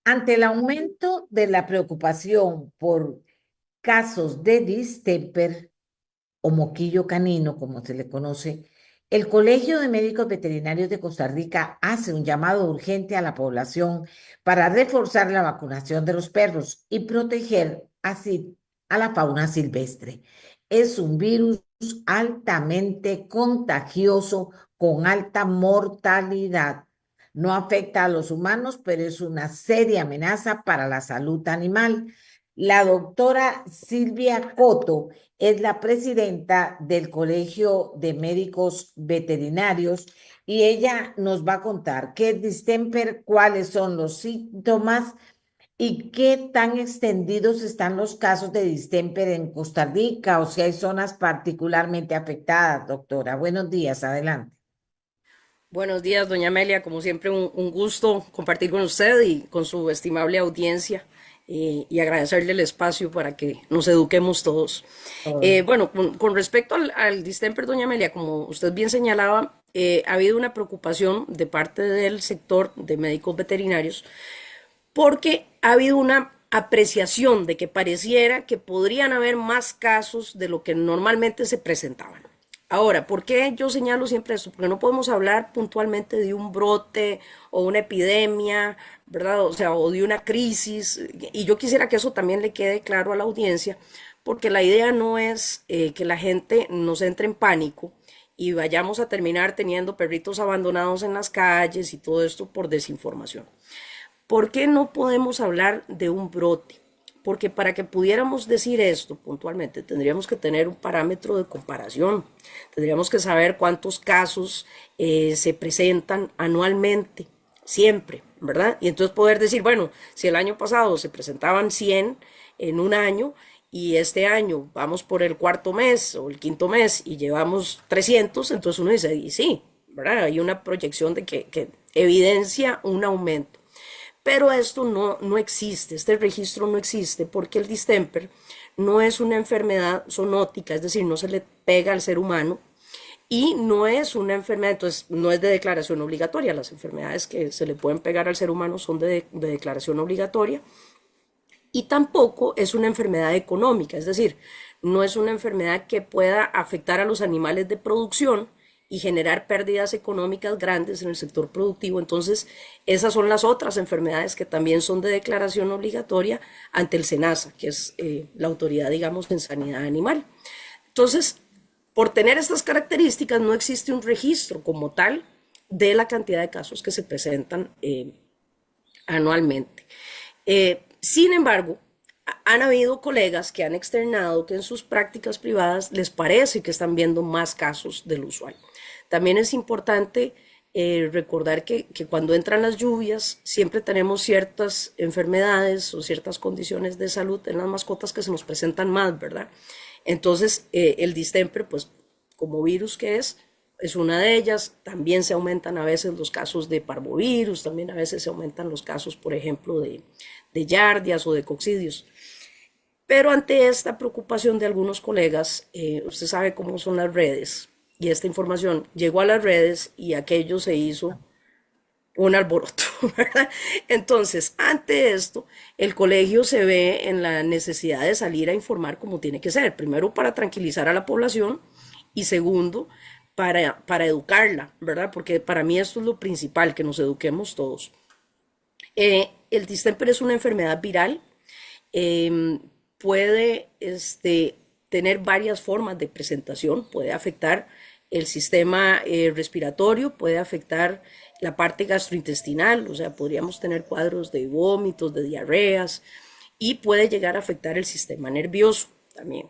Ante el aumento de la preocupación por casos de distemper o moquillo canino, como se le conoce, el Colegio de Médicos Veterinarios de Costa Rica hace un llamado urgente a la población para reforzar la vacunación de los perros y proteger así a la fauna silvestre. Es un virus altamente contagioso con alta mortalidad. No afecta a los humanos, pero es una seria amenaza para la salud animal. La doctora Silvia Coto es la presidenta del Colegio de Médicos Veterinarios y ella nos va a contar qué es distemper, cuáles son los síntomas y qué tan extendidos están los casos de distemper en Costa Rica o si hay zonas particularmente afectadas, doctora. Buenos días, adelante. Buenos días, doña Amelia. Como siempre, un gusto compartir con usted y con su estimable audiencia y agradecerle el espacio para que nos eduquemos todos. Oh. Bueno, con respecto al distemper, doña Amelia, como usted bien señalaba, ha habido una preocupación de parte del sector de médicos veterinarios porque ha habido una apreciación de que pareciera que podrían haber más casos de lo que normalmente se presentaban. Ahora, ¿por qué yo señalo siempre esto? Porque no podemos hablar puntualmente de un brote o una epidemia, ¿verdad? O sea, o de una crisis. Y yo quisiera que eso también le quede claro a la audiencia, porque la idea no es que la gente nos entre en pánico y vayamos a terminar teniendo perritos abandonados en las calles y todo esto por desinformación. ¿Por qué no podemos hablar de un brote? Porque para que pudiéramos decir esto puntualmente, tendríamos que tener un parámetro de comparación, tendríamos que saber cuántos casos se presentan anualmente, siempre, ¿verdad? Y entonces poder decir, bueno, si el año pasado se presentaban 100 en un año y este año vamos por el cuarto mes o el quinto mes y llevamos 300, entonces uno dice, y sí, ¿verdad? Hay una proyección de que evidencia un aumento. Pero esto no existe, este registro no existe porque el distemper no es una enfermedad zoonótica, es decir, no se le pega al ser humano y no es una enfermedad, entonces no es de declaración obligatoria. Las enfermedades que se le pueden pegar al ser humano son de declaración obligatoria y tampoco es una enfermedad económica, es decir, no es una enfermedad que pueda afectar a los animales de producción y generar pérdidas económicas grandes en el sector productivo. Entonces, esas son las otras enfermedades que también son de declaración obligatoria ante el SENASA, que es la autoridad, digamos, en sanidad animal. Entonces, por tener estas características, no existe un registro como tal de la cantidad de casos que se presentan anualmente. Sin embargo, han habido colegas que han externado que en sus prácticas privadas les parece que están viendo más casos del usual. También es importante recordar que cuando entran las lluvias siempre tenemos ciertas enfermedades o ciertas condiciones de salud en las mascotas que se nos presentan más, ¿verdad? Entonces, el distemper, pues como virus que es una de ellas. También se aumentan a veces los casos de parvovirus, también a veces se aumentan los casos, por ejemplo, de yardias o de coccidios. Pero ante esta preocupación de algunos colegas, usted sabe cómo son las redes, y esta información llegó a las redes y aquello se hizo un alboroto, ¿verdad? Entonces, ante esto, el colegio se ve en la necesidad de salir a informar como tiene que ser, primero para tranquilizar a la población y segundo, para educarla, ¿verdad? Porque para mí esto es lo principal, que nos eduquemos todos. El distemper es una enfermedad viral, eh, puede tener varias formas de presentación, puede afectar el sistema respiratorio, puede afectar la parte gastrointestinal, o sea, podríamos tener cuadros de vómitos, de diarreas, y puede llegar a afectar el sistema nervioso también.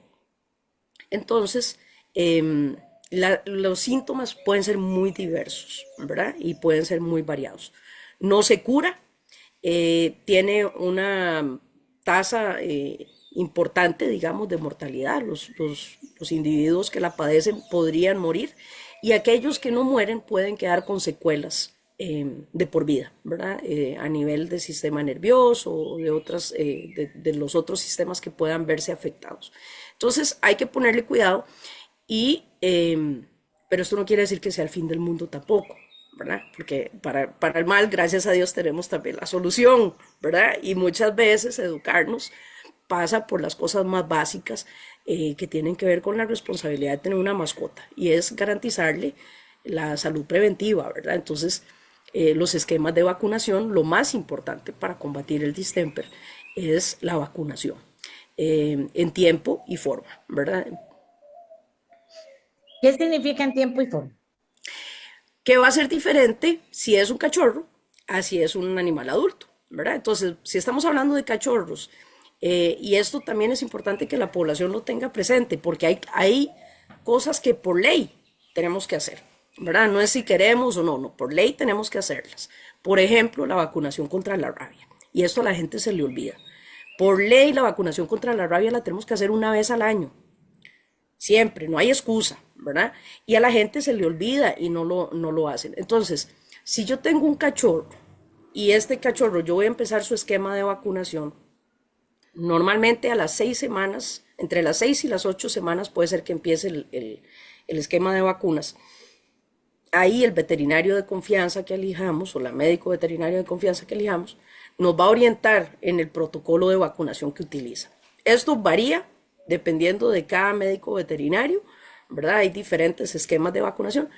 Entonces, los síntomas pueden ser muy diversos, ¿verdad? Y pueden ser muy variados. No se cura, tiene una tasa importante, digamos, de mortalidad. Los individuos que la padecen podrían morir y aquellos que no mueren pueden quedar con secuelas de por vida, ¿verdad? A nivel del sistema nervioso o de, otras, de los otros sistemas que puedan verse afectados. Entonces hay que ponerle cuidado y, pero esto no quiere decir que sea el fin del mundo tampoco, ¿verdad? Porque para el mal, gracias a Dios, tenemos también la solución, ¿verdad? Y muchas veces educarnos pasa por las cosas más básicas que tienen que ver con la responsabilidad de tener una mascota y es garantizarle la salud preventiva, ¿verdad? Entonces, los esquemas de vacunación, lo más importante para combatir el distemper es la vacunación en tiempo y forma, ¿verdad? ¿Qué significa en tiempo y forma? Que va a ser diferente si es un cachorro a si es un animal adulto, ¿verdad? Entonces, si estamos hablando de cachorros, y esto también es importante que la población lo tenga presente, porque hay cosas que por ley tenemos que hacer, ¿verdad? No es si queremos o no, no, por ley tenemos que hacerlas. Por ejemplo, la vacunación contra la rabia. Y esto a la gente se le olvida. Por ley, la vacunación contra la rabia la tenemos que hacer una vez al año. Siempre, no hay excusa, ¿verdad? Y a la gente se le olvida y no lo hacen. Entonces, si yo tengo un cachorro y este cachorro, yo voy a empezar su esquema de vacunación, normalmente a las 6 semanas, entre las 6 y las 8 semanas puede ser que empiece el esquema de vacunas. Ahí el veterinario de confianza que elijamos o la médico veterinario de confianza que elijamos nos va a orientar en el protocolo de vacunación que utiliza. Esto varía dependiendo de cada médico veterinario, ¿verdad? Hay diferentes esquemas de vacunación,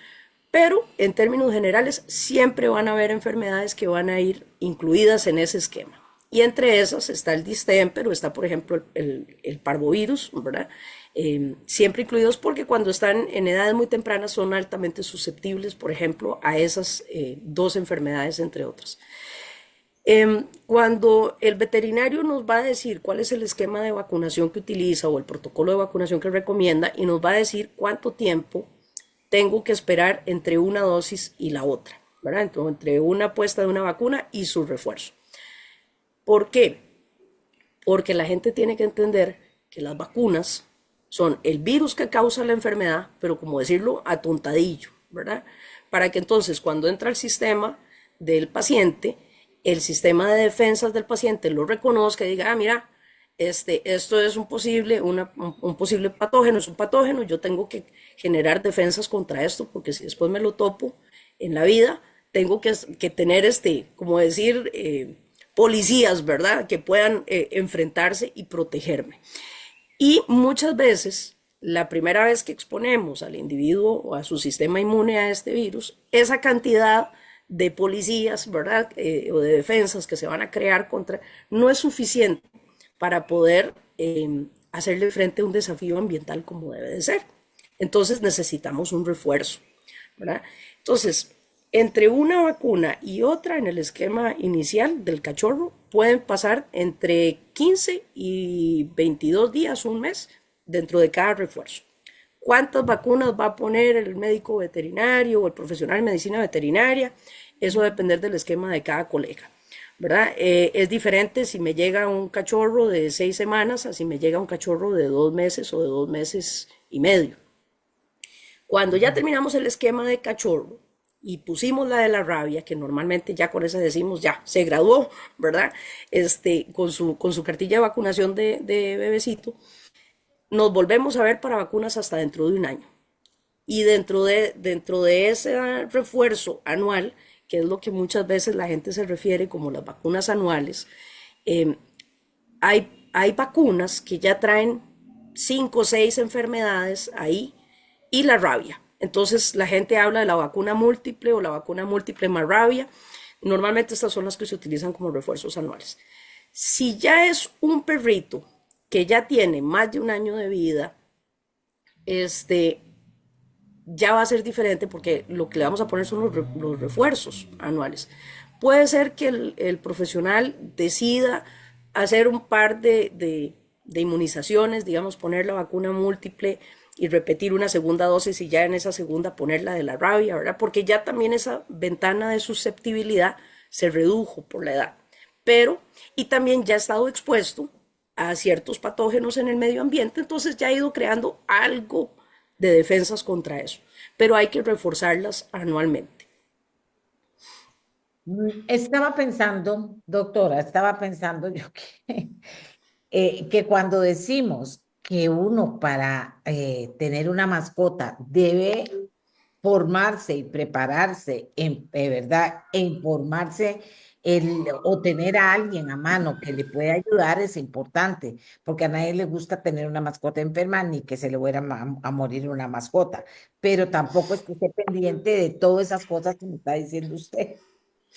pero en términos generales siempre van a haber enfermedades que van a ir incluidas en ese esquema. Y entre esas está el distemper o está, por ejemplo, el parvovirus, ¿verdad? Siempre incluidos porque cuando están en edades muy tempranas son altamente susceptibles, por ejemplo, a esas dos enfermedades, entre otras. Cuando el veterinario nos va a decir cuál es el esquema de vacunación que utiliza o el protocolo de vacunación que recomienda y nos va a decir cuánto tiempo tengo que esperar entre una dosis y la otra, ¿verdad? Entonces, entre una puesta de una vacuna y su refuerzo. ¿Por qué? Porque la gente tiene que entender que las vacunas son el virus que causa la enfermedad, pero como decirlo, atontadillo, ¿verdad? Para que entonces cuando entra al sistema del paciente, el sistema de defensas del paciente lo reconozca y diga, ah, mira, esto es un posible patógeno, es un patógeno, yo tengo que generar defensas contra esto, porque si después me lo topo en la vida, tengo que tener, como decir, policías, ¿verdad? Que puedan enfrentarse y protegerme. Y muchas veces, la primera vez que exponemos al individuo o a su sistema inmune a este virus, esa cantidad de policías, ¿verdad? O de defensas que se van a crear contra, no es suficiente para poder hacerle frente a un desafío ambiental como debe de ser. Entonces necesitamos un refuerzo, ¿verdad? Entonces, entre una vacuna y otra en el esquema inicial del cachorro pueden pasar entre 15 y 22 días, un mes, dentro de cada refuerzo. ¿Cuántas vacunas va a poner el médico veterinario o el profesional de medicina veterinaria? Eso va a depender del esquema de cada colega, ¿verdad? Es diferente si me llega un cachorro de 6 semanas a si me llega un cachorro de 2 meses o de 2 meses y medio. Cuando ya terminamos el esquema de cachorro y pusimos la de la rabia, que normalmente ya con esa decimos, ya, se graduó, ¿verdad? Con su cartilla de vacunación de bebecito, nos volvemos a ver para vacunas hasta dentro de un año. Y dentro de ese refuerzo anual, que es lo que muchas veces la gente se refiere como las vacunas anuales, eh, hay vacunas que ya traen 5 o 6 enfermedades ahí y la rabia. Entonces la gente habla de la vacuna múltiple o la vacuna múltiple más rabia. Normalmente estas son las que se utilizan como refuerzos anuales. Si ya es un perrito que ya tiene más de un año de vida, este, ya va a ser diferente porque lo que le vamos a poner son los refuerzos anuales. Puede ser que el profesional decida hacer un par de inmunizaciones, digamos, poner la vacuna múltiple y repetir una segunda dosis y ya en esa segunda poner la de la rabia, ¿verdad? Porque ya también esa ventana de susceptibilidad se redujo por la edad. Pero, y también ya ha estado expuesto a ciertos patógenos en el medio ambiente, entonces ya ha ido creando algo de defensas contra eso, pero hay que reforzarlas anualmente. Estaba pensando, doctora, estaba pensando yo que cuando decimos que uno para tener una mascota debe formarse y prepararse, ¿verdad? E informarse o tener a alguien a mano que le pueda ayudar es importante, porque a nadie le gusta tener una mascota enferma ni que se le fuera a morir una mascota, pero tampoco es que esté pendiente de todas esas cosas que me está diciendo usted.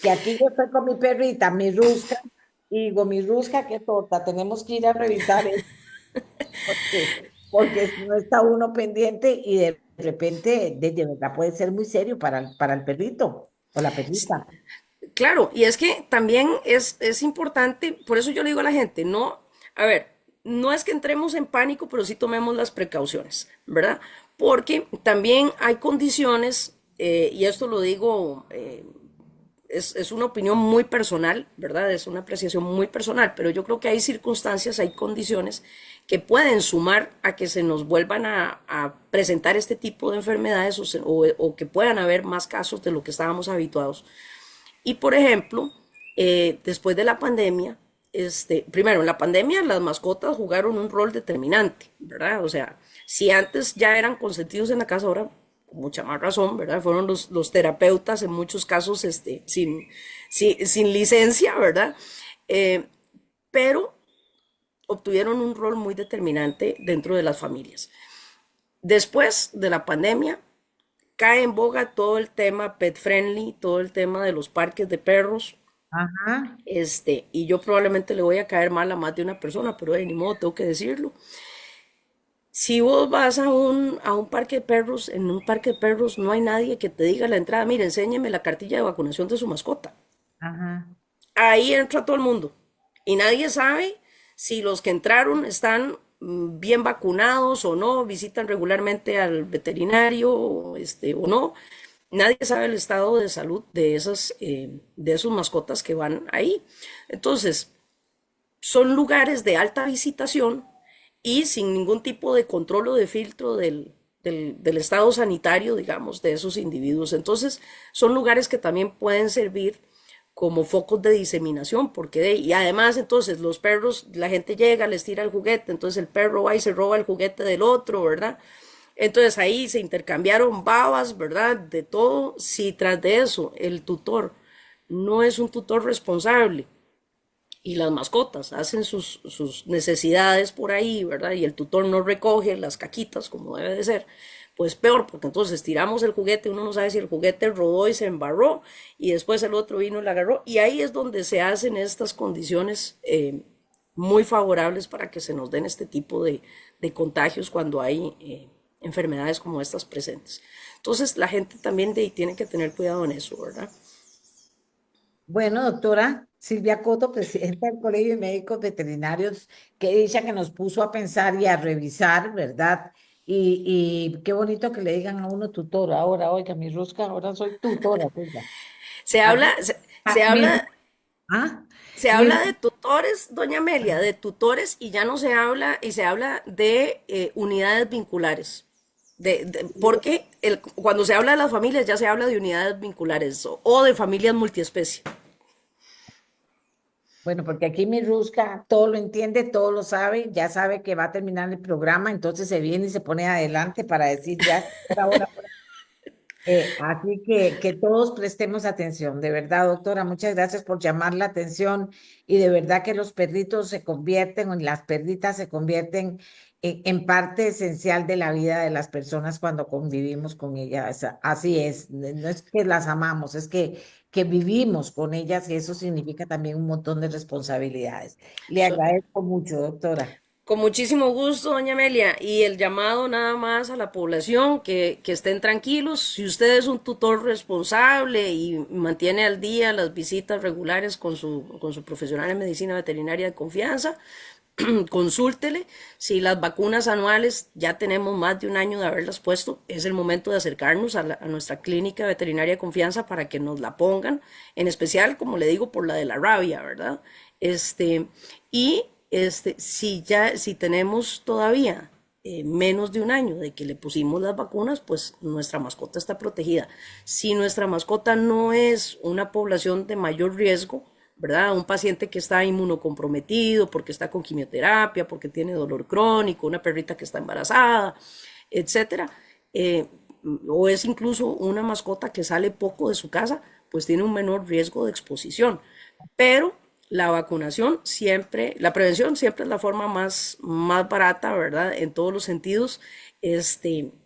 Que aquí yo estoy con mi perrita, mi Rusca, y digo, mi Rusca, qué torta, tenemos que ir a revisar esto, porque si no está uno pendiente y de repente, de verdad puede ser muy serio para el perrito o la perrita. Claro, y es que también es importante, por eso yo le digo a la gente, no, a ver, no es que entremos en pánico, pero sí tomemos las precauciones, ¿verdad? Porque también hay condiciones, y esto lo digo, es una opinión muy personal, ¿verdad? Es una apreciación muy personal, pero yo creo que hay circunstancias, hay condiciones que pueden sumar a que se nos vuelvan a presentar este tipo de enfermedades o que puedan haber más casos de lo que estábamos habituados. Y por ejemplo, después de la pandemia, primero, en la pandemia las mascotas jugaron un rol determinante, ¿verdad? O sea, si antes ya eran consentidos en la casa, ahora con mucha más razón, ¿verdad? Fueron los terapeutas en muchos casos sin licencia, ¿verdad? Eh, pero obtuvieron un rol muy determinante dentro de las familias. Después de la pandemia, cae en boga todo el tema pet friendly, todo el tema de los parques de perros, Ajá, y yo probablemente le voy a caer mal a más de una persona, pero de ni modo, tengo que decirlo. Si vos vas a un parque de perros, en un parque de perros no hay nadie que te diga a la entrada, mire, enséñeme la cartilla de vacunación de su mascota. ajá. Ahí entra todo el mundo y nadie sabe si los que entraron están bien vacunados o no, visitan regularmente al veterinario o no. Nadie sabe el estado de salud de esos mascotas que van ahí. Entonces, son lugares de alta visitación y sin ningún tipo de control o de filtro del estado sanitario, digamos, de esos individuos. Entonces, son lugares que también pueden servir como focos de diseminación, y además entonces los perros, la gente llega, les tira el juguete, entonces el perro va y se roba el juguete del otro, ¿verdad? Entonces ahí se intercambiaron babas, ¿verdad? De todo. Si tras de eso el tutor no es un tutor responsable y las mascotas hacen sus necesidades por ahí, ¿verdad? Y el tutor no recoge las caquitas como debe de ser, pues peor, porque entonces tiramos el juguete, uno no sabe si el juguete rodó y se embarró, y después el otro vino y la agarró, y ahí es donde se hacen estas condiciones muy favorables para que se nos den este tipo de contagios cuando hay enfermedades como estas presentes. Entonces la gente también tiene que tener cuidado en eso, ¿verdad? Bueno, doctora Silvia Coto, presidenta del Colegio de Médicos Veterinarios, que dicha que nos puso a pensar y a revisar, ¿verdad? Y qué bonito que le digan a uno tutor. Ahora, oiga, mi Rusca, ahora soy tutora, oiga. Se Así, habla, se mi, habla ah, Se mi, habla de tutores, doña Amelia, de tutores y ya no se habla, y se habla de unidades vinculares. Porque cuando se habla de las familias ya se habla de unidades vinculares o de familias multiespecie. bueno, porque aquí mi Rusca todo lo entiende, todo lo sabe, ya sabe que va a terminar el programa, entonces se viene y se pone adelante para decir ya, ahora. Así que todos prestemos atención, de verdad, doctora, muchas gracias por llamar la atención y de verdad que los perritos se convierten, o las perritas se convierten en parte esencial de la vida de las personas cuando convivimos con ellas. Así es, no es que las amamos, es que vivimos con ellas y eso significa también un montón de responsabilidades. Le So- agradezco mucho, doctora. con muchísimo gusto, doña Amelia. Y el llamado nada más a la población, que estén tranquilos. Si usted es un tutor responsable y mantiene al día las visitas regulares con su profesional en medicina veterinaria de confianza, consúltele. Si las vacunas anuales ya tenemos más de un año de haberlas puesto, es el momento de acercarnos a nuestra clínica veterinaria de confianza para que nos la pongan, en especial, como le digo, por la de la rabia, ¿verdad? Y si tenemos todavía menos de un año de que le pusimos las vacunas, pues nuestra mascota está protegida. Si nuestra mascota no es una población de mayor riesgo, ¿verdad? Un paciente que está inmunocomprometido porque está con quimioterapia, porque tiene dolor crónico, una perrita que está embarazada, etcétera. eh, o es incluso una mascota que sale poco de su casa, pues tiene un menor riesgo de exposición. Pero la vacunación siempre, la prevención siempre es la forma más barata, ¿verdad? En todos los sentidos,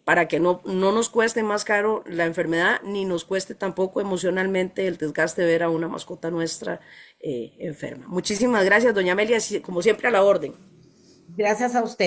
para que no nos cueste más caro la enfermedad, ni nos cueste tampoco emocionalmente el desgaste de ver a una mascota nuestra enferma. Muchísimas gracias, doña Amelia, como siempre a la orden. Gracias a usted.